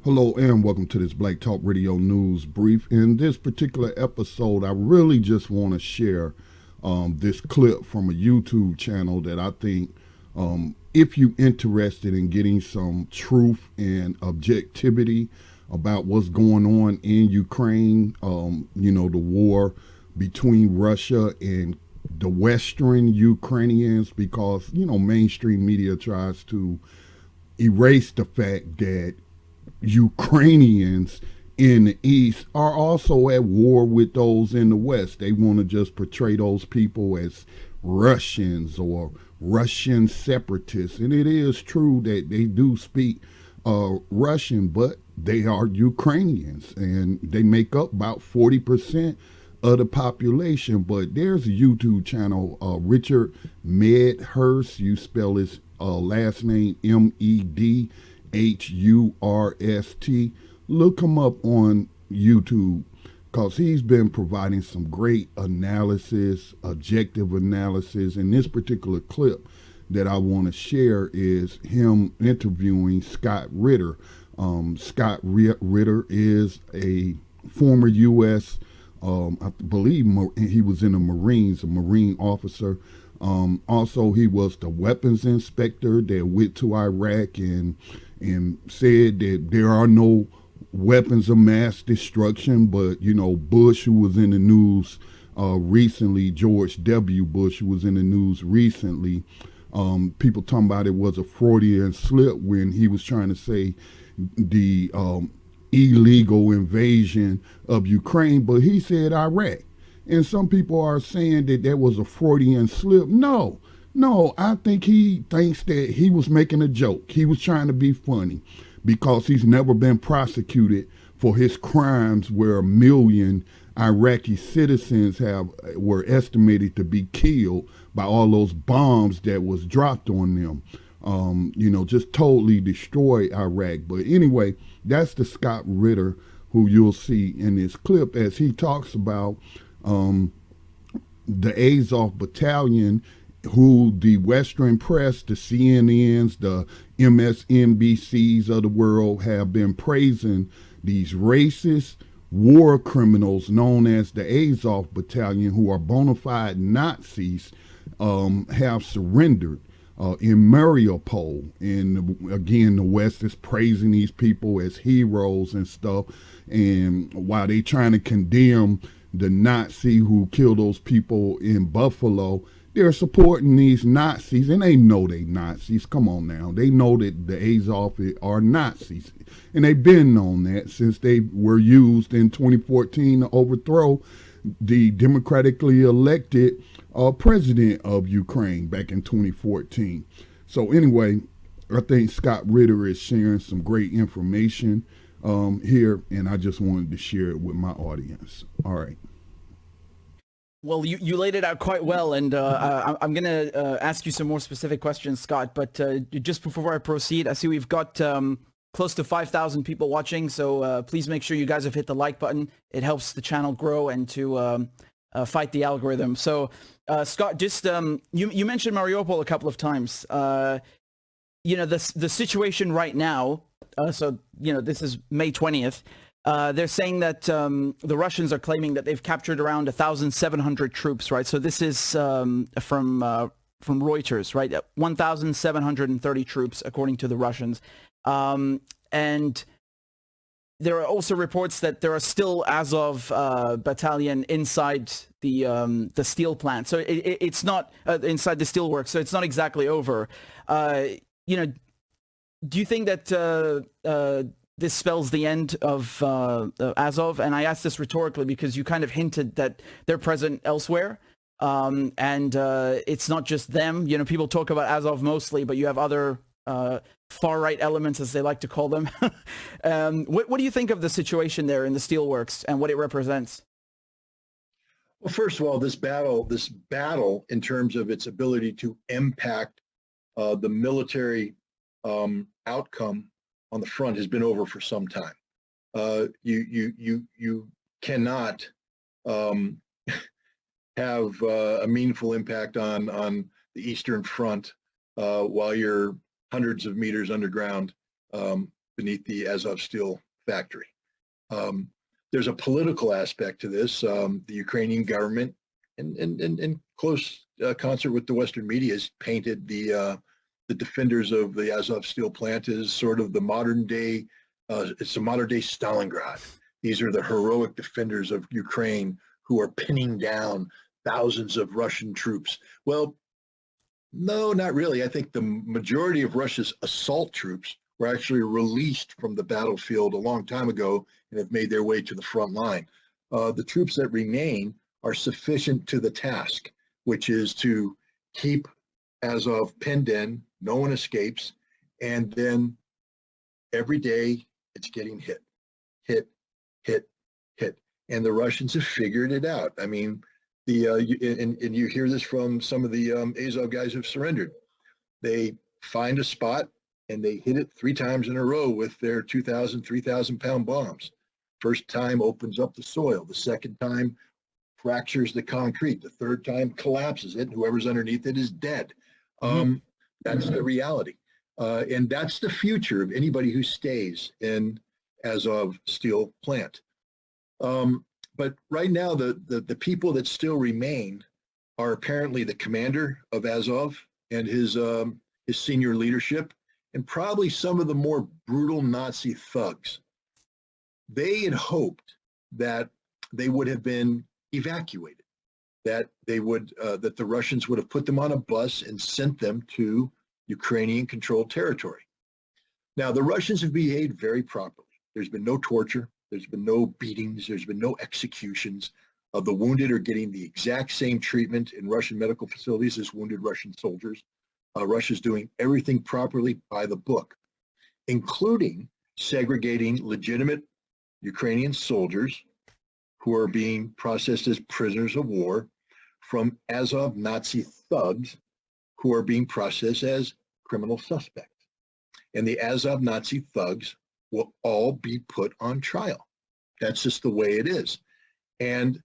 Hello and welcome to this Black Talk Radio News Brief. In this particular episode, I really just want to share this clip from a YouTube channel that I think, if you're interested in getting some truth and objectivity about what's going on in Ukraine, the war between Russia and the Western Ukrainians, because, mainstream media tries to erase the fact that Ukrainians in the East are also at war with those in the West. They want to just portray those people as Russians or Russian separatists. And it is true that they do speak Russian, but they are Ukrainians and they make up about 40% of the population. But there's a YouTube channel, Richard Medhurst. You spell his last name Medhurst. Look him up on YouTube because he's been providing some great analysis, objective analysis. And this particular clip that I want to share is him interviewing Scott Ritter. Scott Ritter is a former U.S., I believe he was in the Marines, a Marine officer. Also, he was the weapons inspector that went to Iraq and said that there are no weapons of mass destruction. But, Bush, who was in the news recently, George W. Bush, who was in the news recently, people talking about it was a Freudian slip when he was trying to say the illegal invasion of Ukraine, but he said Iraq. And some people are saying that that was a Freudian slip. No, I think he thinks that he was making a joke. He was trying to be funny because he's never been prosecuted for his crimes where 1 million Iraqi citizens were estimated to be killed by all those bombs that was dropped on them. Just totally destroy Iraq. But anyway, that's the Scott Ritter who you'll see in this clip as he talks about the AZOV battalion, who the Western press, the CNNs, the MSNBCs of the world have been praising. These racist war criminals known as the AZOV battalion, who are bona fide Nazis, have surrendered in Mariupol. And again, the West is praising these people as heroes and stuff. And while they trying to condemn the Nazi who killed those people in Buffalo, they're supporting these Nazis, and they know they Nazis. Come on now. They know that the Azov are Nazis. And they've been known that since they were used in 2014 to overthrow the democratically elected president of Ukraine back in 2014. So anyway, I think Scott Ritter is sharing some great information here, and I just wanted to share it with my audience. All right. Well, you laid it out quite well, and I'm going to ask you some more specific questions, Scott. But just before I proceed, I see we've got close to 5,000 people watching, so please make sure you guys have hit the like button. It helps the channel grow and to fight the algorithm. So, Scott, just you mentioned Mariupol a couple of times. The situation right now. This is May 20th. They're saying that the Russians are claiming that they've captured around 1,700 troops, right? So this is from Reuters, right? 1,730 troops, according to the Russians. And there are also reports that there are still Azov battalion inside the steel plant. So it's not inside the steelworks. So it's not exactly over. Do you think that this spells the end of Azov? And I ask this rhetorically because you kind of hinted that they're present elsewhere. And it's not just them. People talk about Azov mostly, but you have other far-right elements, as they like to call them. What do you think of the situation there in the steelworks and what it represents? Well, first of all, this battle in terms of its ability to impact the military outcome on the front has been over for some time. You cannot have a meaningful impact on the Eastern Front while you're hundreds of meters underground beneath the Azov steel factory. There's a political aspect to this. The Ukrainian government, in close concert with the Western media, has painted the defenders of the Azov steel plant as sort of the modern day, it's a modern day Stalingrad. These are the heroic defenders of Ukraine who are pinning down thousands of Russian troops. Well, no, not really. I think the majority of Russia's assault troops were actually released from the battlefield a long time ago and have made their way to the front line. The troops that remain are sufficient to the task, which is to keep Azov pinned in, no one escapes, and then every day it's getting hit, hit, hit, hit. And the Russians have figured it out. I mean, and you hear this from some of the AZOV guys who've surrendered. They find a spot and they hit it 3 times in a row with their 2,000, 3,000 pound bombs. First time opens up the soil. The second time fractures the concrete. The third time collapses it. And whoever's underneath it is dead. That's the reality. And that's the future of anybody who stays in Azov steel plant. But right now, the people that still remain are apparently the commander of Azov and his senior leadership, and probably some of the more brutal Nazi thugs. They had hoped that they would have been evacuated, that they would that the Russians would have put them on a bus and sent them to Ukrainian-controlled territory. Now, the Russians have behaved very properly. There's been no torture. There's been no beatings. There's been no executions. The wounded are getting the exact same treatment in Russian medical facilities as wounded Russian soldiers. Russia's doing everything properly by the book, including segregating legitimate Ukrainian soldiers who are being processed as prisoners of war from Azov Nazi thugs who are being processed as criminal suspects. And the Azov Nazi thugs will all be put on trial. That's just the way it is. And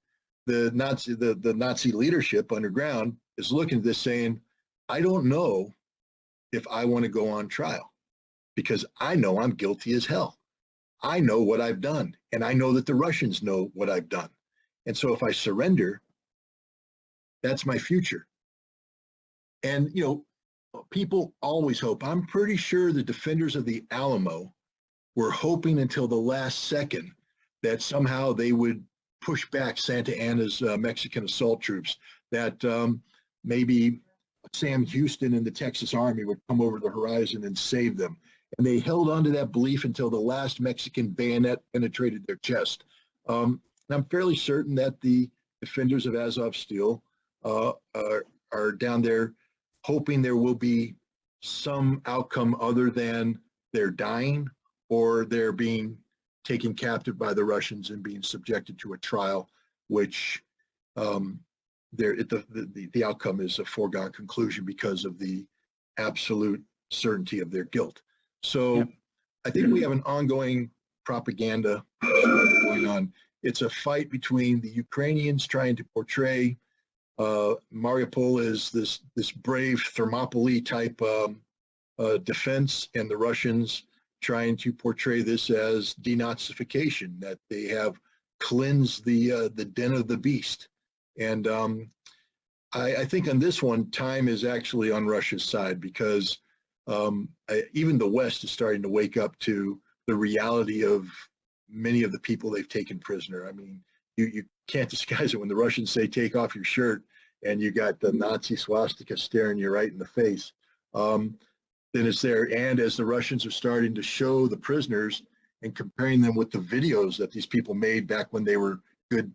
the Nazi leadership underground is looking at this saying, I don't know if I want to go on trial because I know I'm guilty as hell. I know what I've done, and I know that the Russians know what I've done. And so if I surrender, that's my future. And, you know, people always hope. I'm pretty sure the defenders of the Alamo were hoping until the last second that somehow they would push back Santa Anna's Mexican assault troops, that maybe Sam Houston and the Texas Army would come over the horizon and save them. And they held on to that belief until the last Mexican bayonet penetrated their chest. And I'm fairly certain that the defenders of Azov Steel are down there hoping there will be some outcome other than they're dying or they're being taken captive by the Russians and being subjected to a trial, which the outcome is a foregone conclusion because of the absolute certainty of their guilt. So yeah. I think we have an ongoing propaganda going on. It's a fight between the Ukrainians trying to portray Mariupol as this brave Thermopylae type defense, and the Russians trying to portray this as denazification, that they have cleansed the den of the beast. And I think on this one, time is actually on Russia's side, because even the West is starting to wake up to the reality of many of the people they've taken prisoner. I mean, you can't disguise it when the Russians say, take off your shirt, and you got the Nazi swastika staring you right in the face. Then it's there. And as the Russians are starting to show the prisoners and comparing them with the videos that these people made back when they were good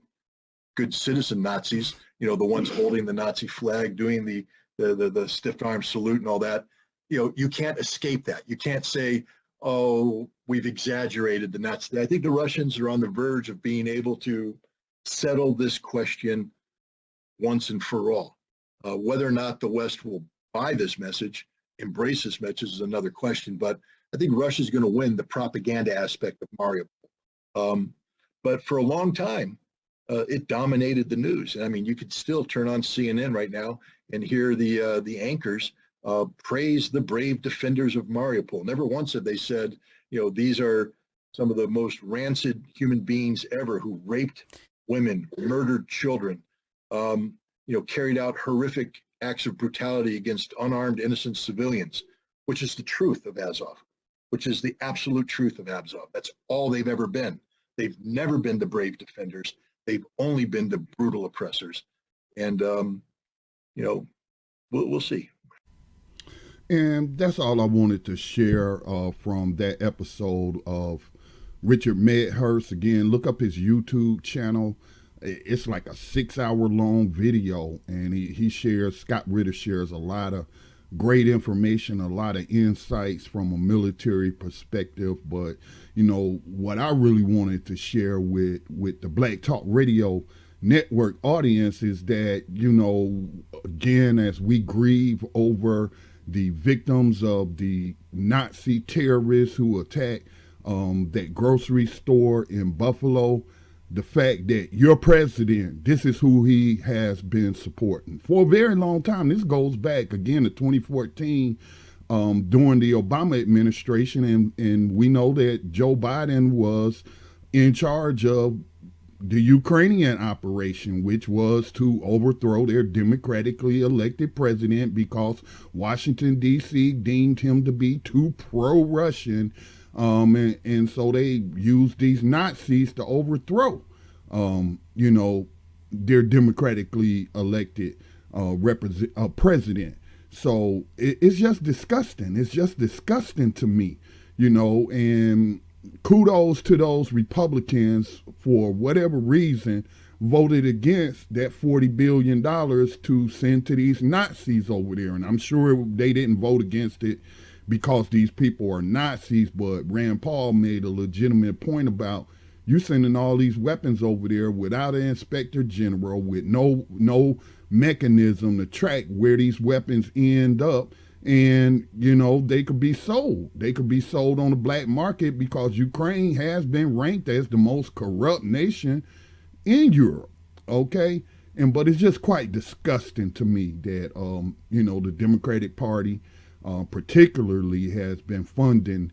citizen Nazis, you know, the ones holding the Nazi flag, doing the stiff arm salute and all that, you know, you can't escape that. You can't say, oh, we've exaggerated the Nazis. I think the Russians are on the verge of being able to settle this question once and for all. Whether or not the West will buy this message, embrace this message, is another question. But I think Russia's going to win the propaganda aspect of Mariupol. But for a long time, it dominated the news. And I mean, you could still turn on CNN right now and hear the anchors praise the brave defenders of Mariupol. Never once have they said, These are some of the most rancid human beings ever who raped women, murdered children, carried out horrific acts of brutality against unarmed innocent civilians, which is the truth of AZOV, which is the absolute truth of AZOV. That's all they've ever been. They've never been the brave defenders. They've only been the brutal oppressors. And, we'll see. And that's all I wanted to share from that episode of Richard Medhurst. Again, look up his YouTube channel. It's like a 6-hour long video, and Scott Ritter shares a lot of great information, a lot of insights from a military perspective. But, what I really wanted to share with the Black Talk Radio Network audience is that, again, as we grieve over the victims of the Nazi terrorists who attacked that grocery store in Buffalo, the fact that your president, this is who he has been supporting for a very long time. This goes back again to 2014 during the Obama administration, and we know that Joe Biden was in charge of the Ukrainian operation, which was to overthrow their democratically elected president because Washington, D.C. deemed him to be too pro-Russian. And so they used these Nazis to overthrow, their democratically elected president. So it's just disgusting. It's just disgusting to me, and kudos to those Republicans for whatever reason voted against that $40 billion to send to these Nazis over there. And I'm sure they didn't vote against it because these people are Nazis, but Rand Paul made a legitimate point about you sending all these weapons over there without an inspector general, with no mechanism to track where these weapons end up. And, they could be sold. They could be sold on the black market because Ukraine has been ranked as the most corrupt nation in Europe. Okay. But it's just quite disgusting to me that, the Democratic Party particularly has been funding,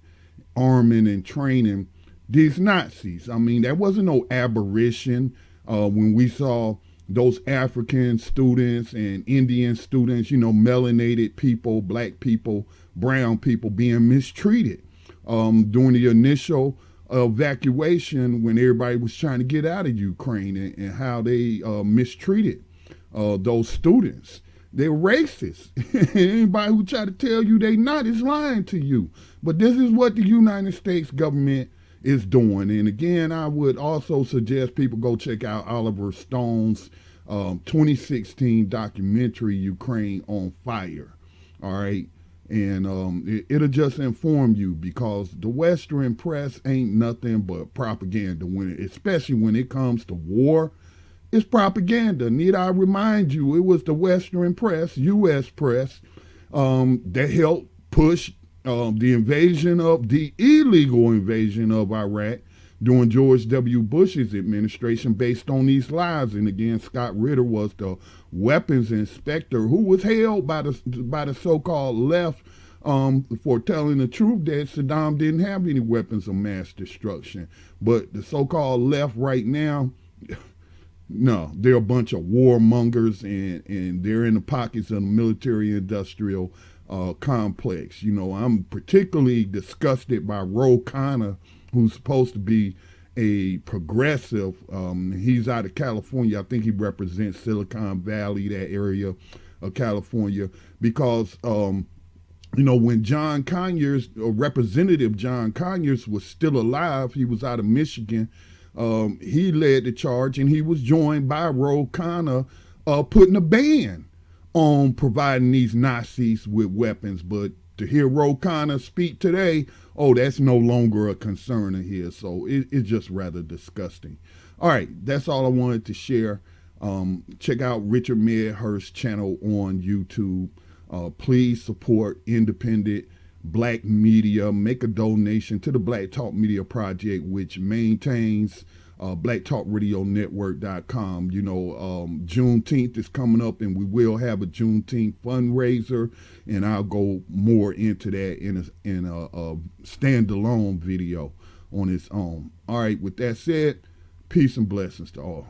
arming, and training these Nazis. I mean, that wasn't no aberration when we saw those African students and Indian students, melanated people, black people, brown people being mistreated during the initial evacuation when everybody was trying to get out of Ukraine, and how they mistreated those students. They're racist. Anybody who try to tell you they not is lying to you. But this is what the United States government is doing. And again, I would also suggest people go check out Oliver Stone's 2016 documentary, Ukraine on Fire. All right. And it'll just inform you, because the Western press ain't nothing but propaganda, especially when it comes to war. It's propaganda. Need I remind you, it was the Western press, U.S. press, that helped push the illegal invasion of Iraq during George W. Bush's administration based on these lies. And again, Scott Ritter was the weapons inspector who was held by the so-called left for telling the truth that Saddam didn't have any weapons of mass destruction. But the so-called left right now, no, they're a bunch of warmongers, and they're in the pockets of the military-industrial complex. I'm particularly disgusted by Ro Khanna, who's supposed to be a progressive. He's out of California. I think he represents Silicon Valley, that area of California, because when John Conyers, Representative John Conyers, was still alive, he was out of Michigan. He led the charge, and he was joined by Ro Khanna putting a ban on providing these Nazis with weapons. But to hear Ro Khanna speak today, that's no longer a concern of his. So it's just rather disgusting. All right, that's all I wanted to share. Check out Richard Medhurst's channel on YouTube. Please support independent black media. Make a donation to the Black Talk Media Project, which maintains blacktalkradionetwork.com. You know, Juneteenth is coming up, and we will have a Juneteenth fundraiser, and I'll go more into that in a standalone video on its own. All right, with that said, peace and blessings to all.